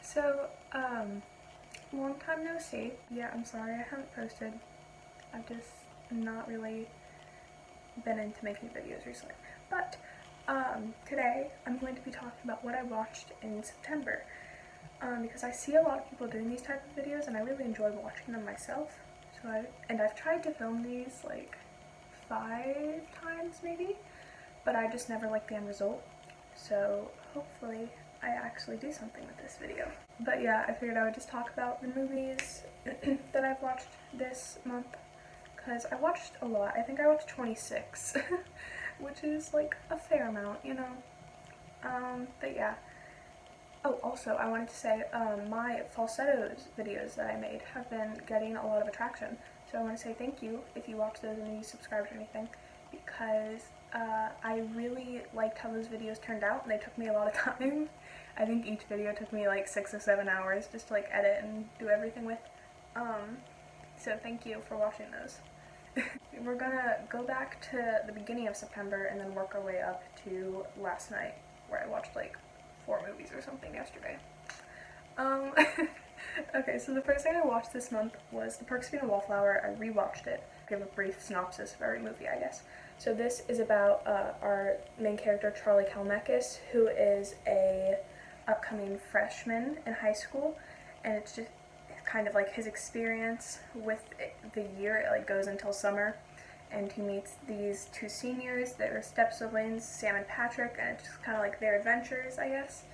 So, long time no see. Yeah, I'm sorry I haven't posted. I've just not really been into making videos recently. But, today I'm going to be talking about what I watched in September. Because I see a lot of people doing these type of videos and I really enjoy watching them myself. I've tried to film these like 5 times maybe, but I just never like the end result. So hopefully I actually do something with this video. But yeah, I figured I would just talk about the movies that I've watched this month, because I watched a lot. I think I watched 26, which is like a fair amount, you know. But yeah. Oh, also, I wanted to say, my falsettos videos that I made have been getting a lot of attraction. So I want to say thank you if you watch those and you subscribed or anything, because I really liked how those videos turned out, and they took me a lot of time. I think each video took me like 6 or 7 hours just to like edit and do everything with. So thank you for watching those. We're gonna go back to the beginning of September and then work our way up to last night, where I watched like 4 movies or something yesterday. Okay, so the first thing I watched this month was The Perks of Being a Wallflower. I rewatched it. Give a brief synopsis of every movie, I guess. So this is about our main character, Charlie Kalmekis, who is a upcoming freshman in high school, and it's just kind of like his experience with the year. It like goes until summer, and he meets these 2 seniors that are step-siblings, Sam and Patrick, and it's just kind of like their adventures, I guess.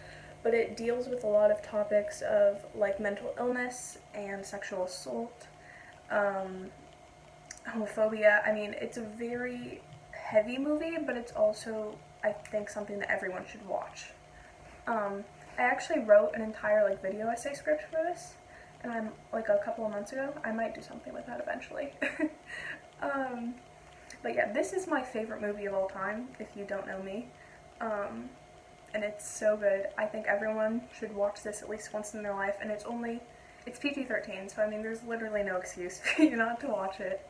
But it deals with a lot of topics of like mental illness and sexual assault, homophobia. I mean, it's a very heavy movie, but it's also, I think, something that everyone should watch. I actually wrote an entire like video essay script for this, and I'm like a couple of months ago. I might do something with that eventually. But yeah, this is my favorite movie of all time, if you don't know me. And it's so good. I think everyone should watch this at least once in their life, and it's PG-13, so I mean there's literally no excuse for you not to watch it.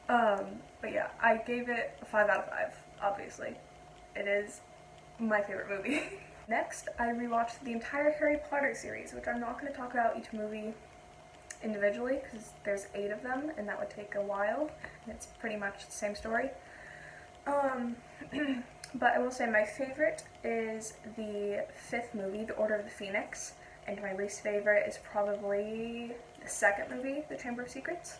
But yeah, I gave it a 5 out of 5, obviously. It is my favorite movie. Next, I rewatched the entire Harry Potter series, which I'm not going to talk about each movie individually, because there's 8 of them, and that would take a while, and it's pretty much the same story. But I will say my favorite is the 5th movie, The Order of the Phoenix, and my least favorite is probably the 2nd movie, The Chamber of Secrets.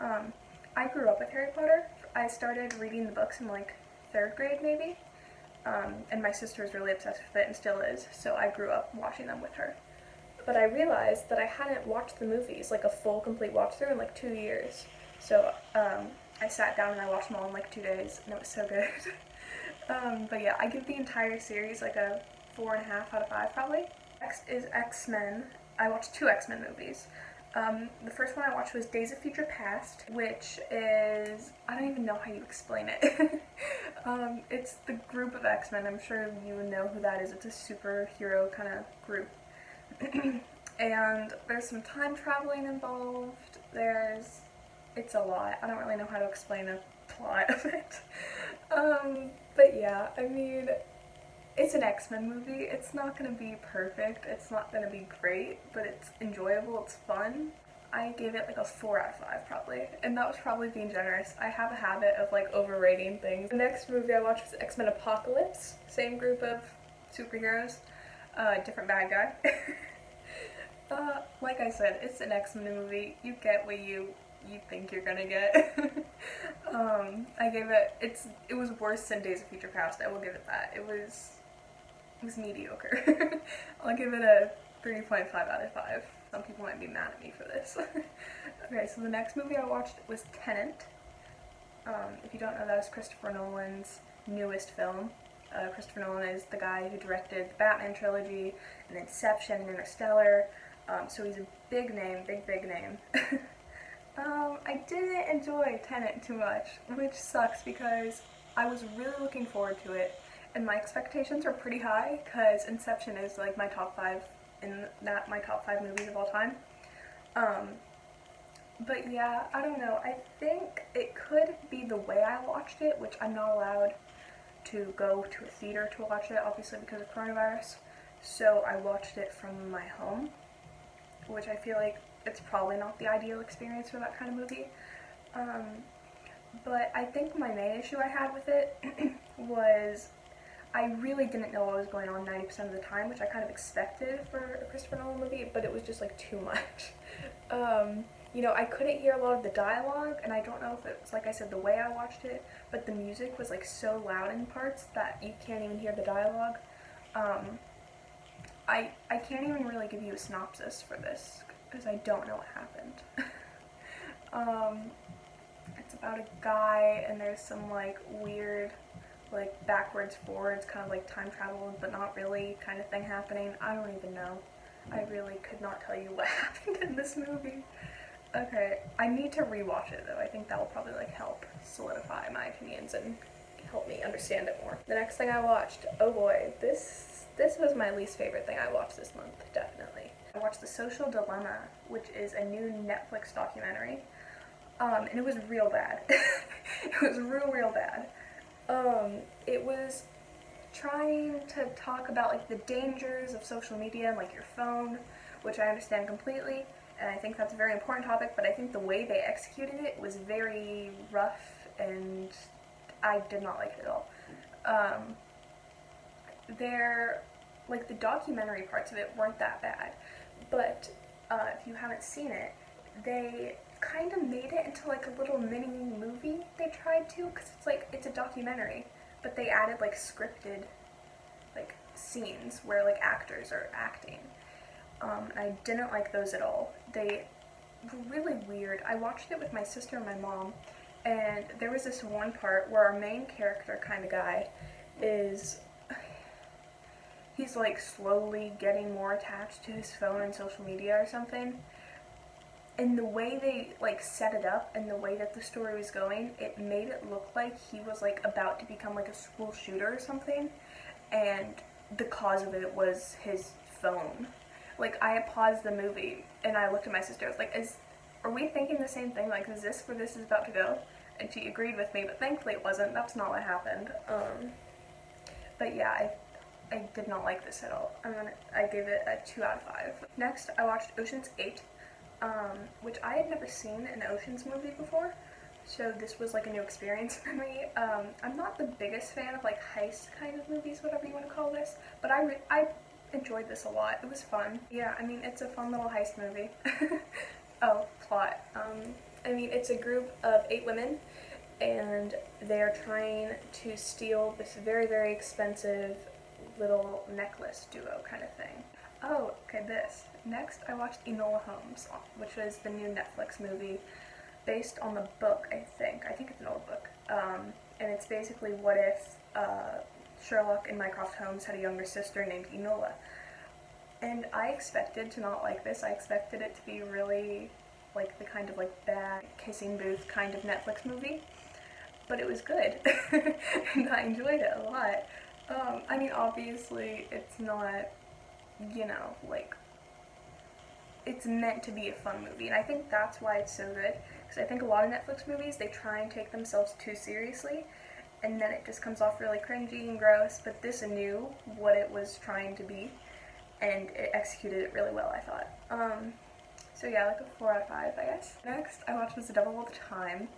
I grew up with Harry Potter. I started reading the books in like 3rd grade maybe, and my sister was really obsessed with it and still is, so I grew up watching them with her. But I realized that I hadn't watched the movies, like a full, complete watch-through in like 2 years. So I sat down and I watched them all in like 2 days, and it was so good. But yeah, I give the entire series like a 4.5 out of 5 probably. Next is XMen. I watched 2 XMen movies. The first one I watched was Days of Future Past, which is, I don't even know how you explain it. It's the group of X-Men. I'm sure you would know who that is. It's a superhero kind of group. And there's some time traveling involved. It's a lot. I don't really know how to explain the plot of it. But yeah, I mean, it's an X-Men movie. It's not going to be perfect. It's not going to be great, but it's enjoyable. It's fun. I gave it like a 4 out of 5 probably, and that was probably being generous. I have a habit of like overrating things. The next movie I watched was X-Men Apocalypse. Same group of superheroes, different bad guy. Like I said, it's an X-Men movie. You get what you think you're gonna get. I gave it was worse than Days of Future Past. I will give it that. It was mediocre. I'll give it a 3.5 out of 5. Some people might be mad at me for this. Okay, so the next movie I watched was Tennant. If you don't know, that was Christopher Nolan's newest film. Christopher Nolan is the guy who directed the Batman trilogy and Inception and Interstellar. So he's a big name, big name. I didn't enjoy Tennant too much, which sucks because I was really looking forward to it, and my expectations were pretty high because Inception is like my top 5 my top 5 movies of all time. But yeah, I don't know. I think it could be the way I watched it, which I'm not allowed to go to a theater to watch it, obviously because of coronavirus. so I watched it from my home, which I feel like it's probably not the ideal experience for that kind of movie. Um, but I think my main issue I had with it was I really didn't know what was going on 90% of the time, which I kind of expected for a Christopher Nolan movie, but it was just like too much. I couldn't hear a lot of the dialogue, and I don't know if it was, like I said, the way I watched it, but the music was like so loud in parts that you can't even hear the dialogue. Um, I can't even really give you a synopsis for this because I don't know what happened. um, it's about a guy, and there's some like weird, like backwards, forwards, kind of like time travel, but not really kind of thing happening. I don't even know. I really could not tell you what happened in this movie. Okay, I need to rewatch it though. I think that will probably like help solidify my opinions and help me understand it more. The next thing I watched, oh boy, this was my least favorite thing I watched this month, definitely. I watched The Social Dilemma, which is a new Netflix documentary, and it was real bad. It was real bad. It was trying to talk about like the dangers of social media and like your phone, which I understand completely, and I think that's a very important topic, but I think the way they executed it was very rough, and I did not like it at all. They're, like, the documentary parts of it weren't that bad, but if you haven't seen it, they kind of made it into like a little mini movie. They tried to, because it's a documentary, but they added like scripted like scenes where like actors are acting. I didn't like those at all. They were really weird. I watched it with my sister and my mom, and there was this one part where our main character kind of guy is, he's like slowly getting more attached to his phone and social media or something. And the way they like set it up and the way that the story was going, it made it look like he was like about to become like a school shooter or something, and the cause of it was his phone. Like, I paused the movie and I looked at my sister. I was like, are we thinking the same thing? Like, is this where this is about to go? And she agreed with me, but thankfully it wasn't. That's not what happened. But yeah, I did not like this at all. I gave it a 2 out of 5. Next, I watched Ocean's 8, which I had never seen an Ocean's movie before, so this was like a new experience for me. I'm not the biggest fan of like heist kind of movies, whatever you want to call this, but I enjoyed this a lot. It was fun. Yeah, I mean, it's a fun little heist movie. Oh, plot. It's a group of 8 women, and they're trying to steal this very, very expensive little necklace duo kind of thing. Oh, okay, this. Next, I watched Enola Holmes, which was the new Netflix movie based on the book, I think. I think it's an old book. And it's basically what if Sherlock and Mycroft Holmes had a younger sister named Enola. And I expected to not like this. I expected it to be really like the kind of like bad kissing booth kind of Netflix movie. But it was good. And I enjoyed it a lot. Obviously it's not, like, it's meant to be a fun movie, and I think that's why it's so good, because I think a lot of Netflix movies, they try and take themselves too seriously, and then it just comes off really cringy and gross, but this knew what it was trying to be, and it executed it really well, I thought. So yeah, like a 4 out of 5, I guess. Next, I watched Was the Devil All the Time,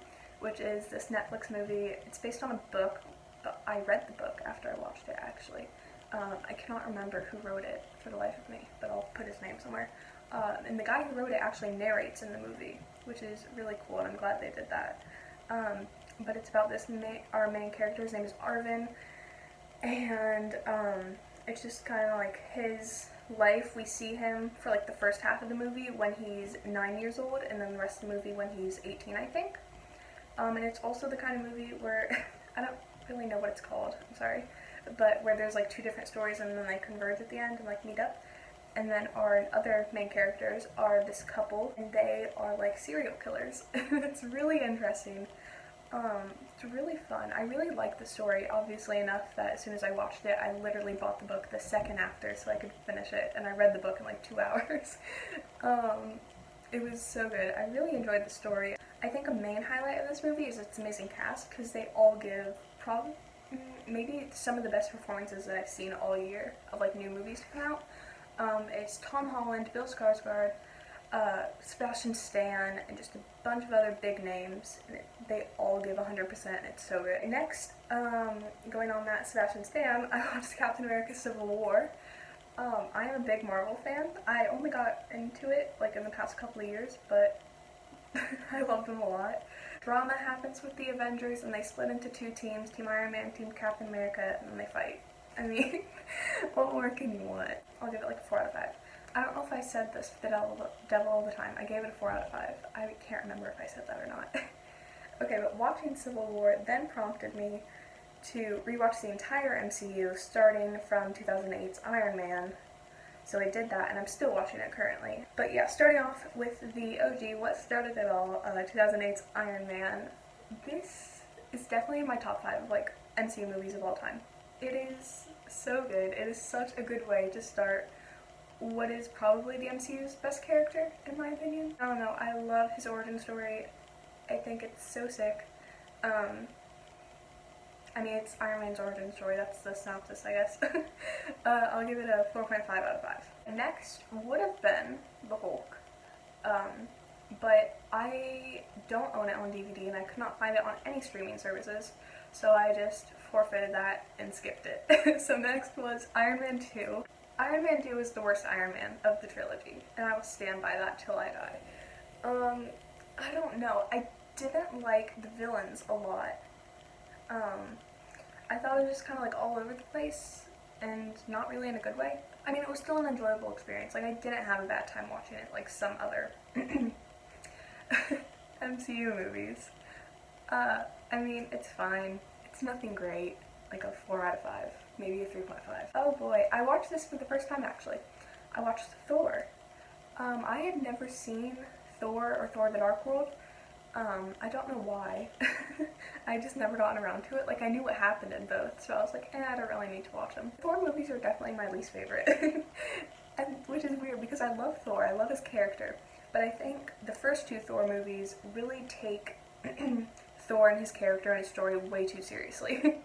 which is this Netflix movie. It's based on a book, but I read the book after I watched it, actually. I cannot remember who wrote it for the life of me, but I'll put his name somewhere. And the guy who wrote it actually narrates in the movie, which is really cool, and I'm glad they did that. But it's about our main character. His name is Arvin, and it's just kind of like his life. We see him for like the first half of the movie when he's 9 years old, and then the rest of the movie when he's 18, I think. And it's also the kind of movie where, I don't really know what it's called, I'm sorry, but where there's like 2 different stories and then they converge at the end and like meet up. And then our other main characters are this couple, and they are like serial killers. It's really interesting. It's really fun. I really like the story, obviously enough that as soon as I watched it, I literally bought the book the second after so I could finish it, and I read the book in like 2 hours. It was so good. I really enjoyed the story. I think a main highlight of this movie is its amazing cast, because they all give maybe some of the best performances that I've seen all year of like new movies to come out. It's Tom Holland, Bill Skarsgård, Sebastian Stan, and just a bunch of other big names. And they all give 100%. It's so good. Next, going on that Sebastian Stan, I watched Captain America: Civil War. I am a big Marvel fan. I only got into it like in the past couple of years, but I love them a lot. Drama happens with the Avengers, and they split into two teams: Team Iron Man, Team Captain America, and then they fight. I mean, what more can you want? I'll give it like a 4 out of 5. I don't know if I said this with the Devil All the Time. I gave it a 4 out of 5. I can't remember if I said that or not. Okay, but watching Civil War then prompted me to rewatch the entire MCU starting from 2008's Iron Man. So I did that, and I'm still watching it currently. But yeah, starting off with the OG, what started it all, 2008's Iron Man. This is definitely in my top 5 of like MCU movies of all time. It is so good. It is such a good way to start what is probably the MCU's best character, in my opinion. I don't know, I love his origin story. I think it's so sick. I mean, it's Iron Man's origin story, that's the synopsis, I guess. I'll give it a 4.5 out of 5. Next would have been The Hulk, but I don't own it on DVD and I could not find it on any streaming services, so I just forfeited that and skipped it. So next was Iron Man 2. Iron Man 2 is the worst Iron Man of the trilogy, and I will stand by that till I die. I don't know, I didn't like the villains a lot. I thought it was just kind of like all over the place and not really in a good way. I mean, it was still an enjoyable experience. Like, I didn't have a bad time watching it like some other MCU movies. I mean, it's fine. It's nothing great. Like a 4 out of 5. Maybe a 3.5. Oh boy, I watched this for the first time actually. I watched Thor. I had never seen Thor or Thor the Dark World. I don't know why. I just never gotten around to it. Like, I knew what happened in both, so I was like, I don't really need to watch them. Thor movies are definitely my least favorite. And, which is weird because I love Thor, I love his character. But I think the first two Thor movies really take Thor and his character and his story way too seriously.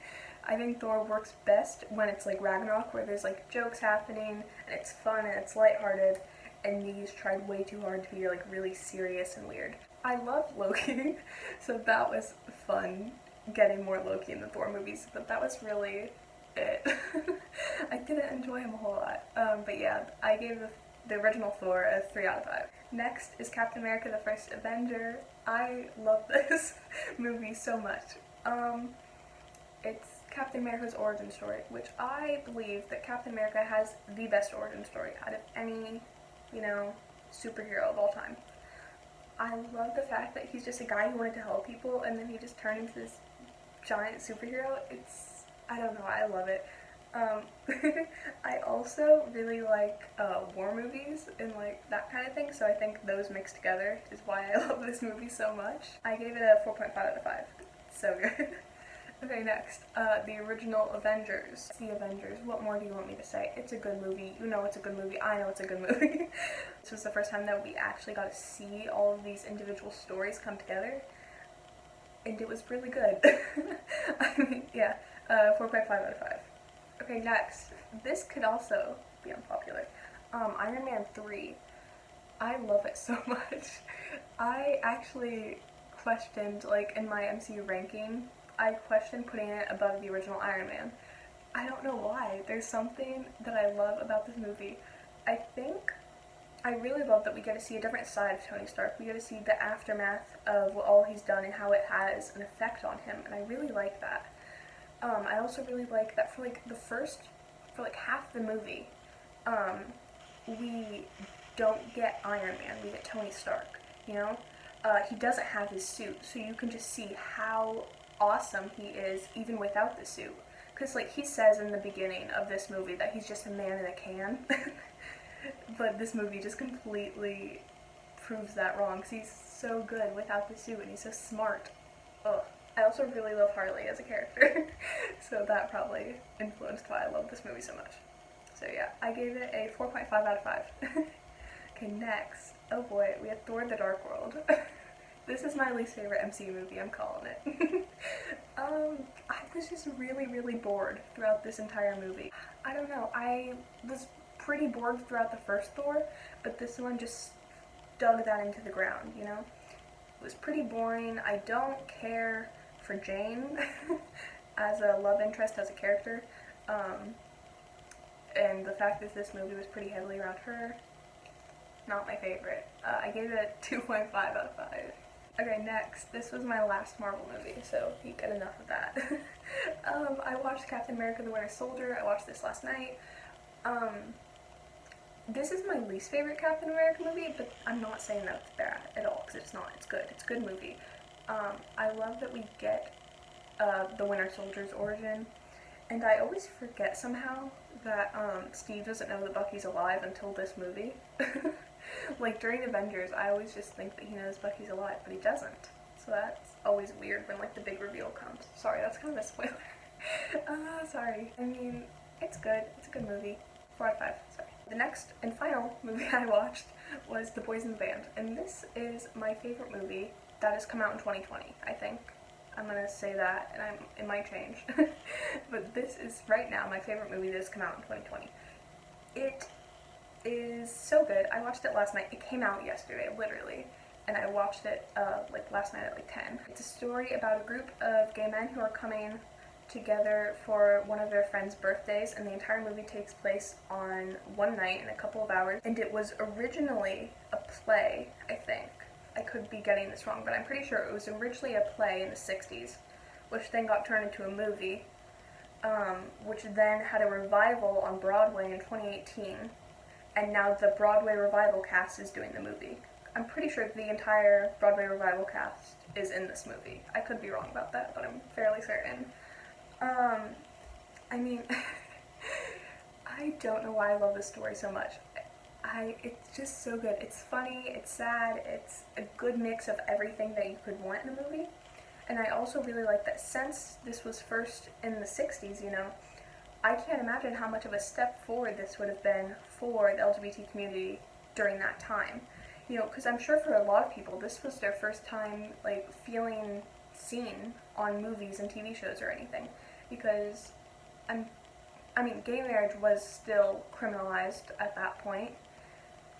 I think Thor works best when it's like Ragnarok, where there's like jokes happening, and it's fun and it's lighthearted, and these tried way too hard to be like really serious and weird. I love Loki, so that was fun getting more Loki in the Thor movies, but that was really it. I didn't enjoy him a whole lot, but yeah, I gave the original Thor a 3 out of 5. Next is Captain America: The First Avenger. I love this movie so much. It's Captain America's origin story, which I believe that Captain America has the best origin story out of any, superhero of all time. I love the fact that he's just a guy who wanted to help people and then he just turned into this giant superhero. I don't know, I love it. I also really like war movies and like that kind of thing, so I think those mixed together is why I love this movie so much. I gave it a 4.5 out of 5. So good. Okay, next, the original Avengers. The Avengers, what more do you want me to say? It's a good movie, you know it's a good movie, I know it's a good movie. This was the first time that we actually got to see all of these individual stories come together, and it was really good. I mean, yeah, 4.5 out of 5. Okay, next, this could also be unpopular. Iron Man 3. I love it so much. I actually questioned, like, in my MCU ranking, I questioned putting it above the original Iron Man. I don't know why. There's something that I love about this movie. I really love that we get to see a different side of Tony Stark. We get to see the aftermath of all he's done and how it has an effect on him, and I really like that. I also really like that for half the movie, we don't get Iron Man, we get Tony Stark, He doesn't have his suit, so you can just see how awesome he is even without the suit. Because, he says in the beginning of this movie that he's just a man in a can. But this movie just completely proves that wrong, because he's so good without the suit, and he's so smart. Ugh. I also really love Harley as a character, so that probably influenced why I love this movie so much. So yeah, I gave it a 4.5 out of 5. Okay, next. Oh boy, we have Thor the Dark World. This is my least favorite MCU movie, I'm calling it. I was just really, really bored throughout this entire movie. I don't know, I was pretty bored throughout the first Thor, but this one just dug that into the ground, you know? It was pretty boring. I don't care for Jane as a love interest, as a character. And the fact that this movie was pretty heavily around her, not my favorite. I gave it a 2.5 out of 5. Okay, next. This was my last Marvel movie, so you get enough of that. I watched Captain America the Winter Soldier. I watched this last night. This is my least favorite Captain America movie, but I'm not saying that it's bad at all, because it's not. It's good. It's a good movie. I love that we get the Winter Soldier's origin, and I always forget somehow that Steve doesn't know that Bucky's alive until this movie. Like, during Avengers, I always just think that he knows Bucky's alive, but he doesn't. So that's always weird when, like, the big reveal comes. Sorry, that's kind of a spoiler. Sorry. I mean, it's good. It's a good movie. 4 out of 5. Sorry. The next and final movie I watched was The Boys in the Band, and this is my favorite movie that has come out in 2020, I think. I'm gonna say that, and it might change. But this is, right now, my favorite movie that has come out in 2020. It is so good. I watched it last night. It came out yesterday, literally. And I watched it, like, last night at, like, 10. It's a story about a group of gay men who are coming together for one of their friends' birthdays, and the entire movie takes place on one night in a couple of hours. And it was originally a play, I think. I could be getting this wrong, but I'm pretty sure it was originally a play in the 60s, which then got turned into a movie, which then had a revival on Broadway in 2018, and now the Broadway revival cast is doing the movie. I'm pretty sure the entire Broadway revival cast is in this movie. I could be wrong about that, but I'm fairly certain. I mean, I don't know why I love this story so much. It's just so good. It's funny, it's sad, it's a good mix of everything that you could want in a movie. And I also really like that since this was first in the 60s, you know, I can't imagine how much of a step forward this would have been for the LGBT community during that time. You know, because I'm sure for a lot of people, this was their first time, like, feeling seen on movies and TV shows or anything. Because, gay marriage was still criminalized at that point.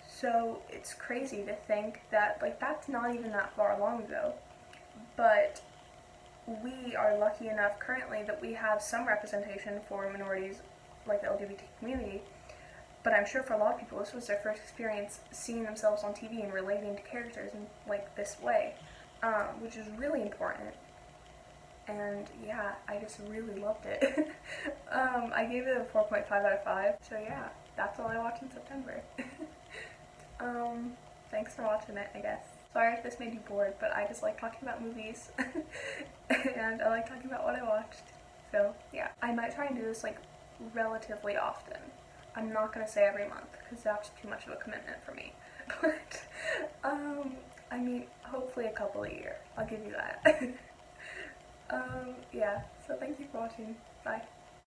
So it's crazy to think that, like, that's not even that far long ago. But we are lucky enough currently that we have some representation for minorities, like the LGBT community. But I'm sure for a lot of people, this was their first experience seeing themselves on TV and relating to characters in, like, this way, which is really important. And yeah, I just really loved it. I gave it a 4.5 out of 5. So yeah, that's all I watched in September. Thanks for watching it, I guess. Sorry if this made you bored, but I just like talking about movies. And I like talking about what I watched. So yeah, I might try and do this, like, relatively often. I'm not gonna say every month, because that's too much of a commitment for me. But, hopefully a couple a year. I'll give you that. Yeah, so thank you for watching. Bye.